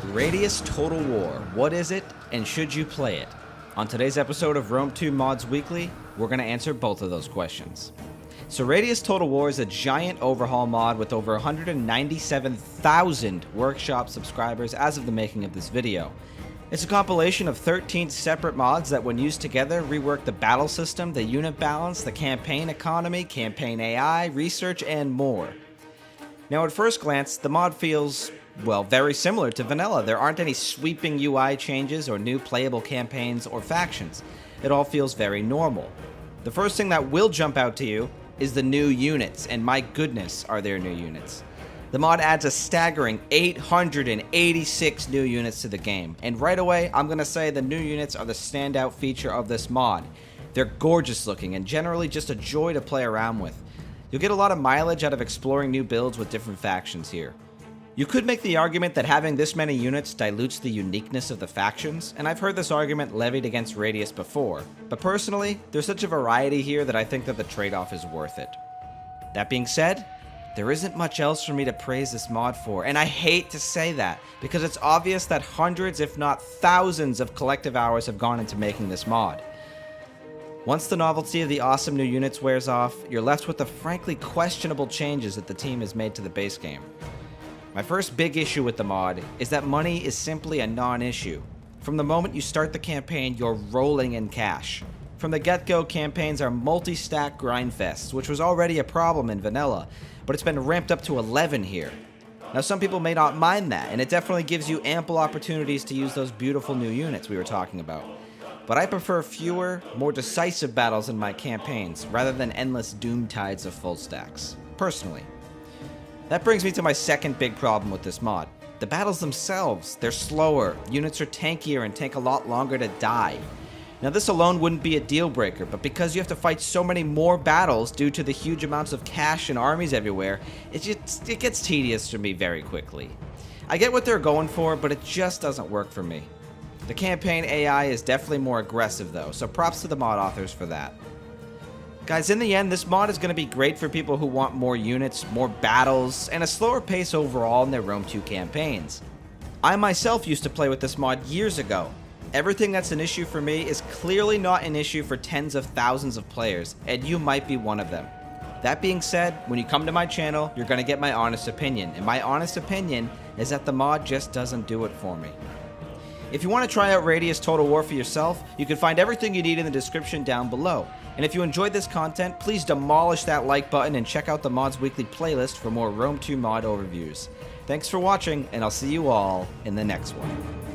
Radious Total War. What is it, and should you play it? On today's episode of Rome 2 Mods Weekly, we're going to answer both of those questions. So Radious Total War is a giant overhaul mod with over 197,000 workshop subscribers as of the making of this video. It's a compilation of 13 separate mods that, when used together, rework the battle system, the unit balance, the campaign economy, campaign AI, research, and more. Now at first glance, the mod feels, well, very similar to vanilla. There aren't any sweeping UI changes or new playable campaigns or factions. It all feels very normal. The first thing that will jump out to you is the new units, and my goodness, are there new units. The mod adds a staggering 886 new units to the game, and right away, I'm gonna say the new units are the standout feature of this mod. They're gorgeous looking and generally just a joy to play around with. You'll get a lot of mileage out of exploring new builds with different factions here. You could make the argument that having this many units dilutes the uniqueness of the factions, and I've heard this argument levied against Radious before, but personally, there's such a variety here that I think that the trade-off is worth it. That being said, there isn't much else for me to praise this mod for, and I hate to say that, because it's obvious that hundreds, if not thousands, of collective hours have gone into making this mod. Once the novelty of the awesome new units wears off, you're left with the frankly questionable changes that the team has made to the base game. My first big issue with the mod is that money is simply a non-issue. From the moment you start the campaign, you're rolling in cash. From the get-go, campaigns are multi-stack grindfests, which was already a problem in vanilla, but it's been ramped up to 11 here. Now some people may not mind that, and it definitely gives you ample opportunities to use those beautiful new units we were talking about. But I prefer fewer, more decisive battles in my campaigns, rather than endless doom tides of full stacks, personally. That brings me to my second big problem with this mod. The battles themselves, they're slower, units are tankier and take a lot longer to die. Now this alone wouldn't be a deal breaker, but because you have to fight so many more battles due to the huge amounts of cash and armies everywhere, it gets tedious for me very quickly. I get what they're going for, but it just doesn't work for me. The campaign AI is definitely more aggressive though, so props to the mod authors for that. Guys, in the end, this mod is going to be great for people who want more units, more battles, and a slower pace overall in their Rome 2 campaigns. I myself used to play with this mod years ago. Everything that's an issue for me is clearly not an issue for tens of thousands of players, and you might be one of them. That being said, when you come to my channel, you're going to get my honest opinion, and my honest opinion is that the mod just doesn't do it for me. If you want to try out Radious Total War for yourself, you can find everything you need in the description down below. And if you enjoyed this content, please demolish that like button and check out the Mods Weekly playlist for more Rome 2 mod overviews. Thanks for watching, and I'll see you all in the next one.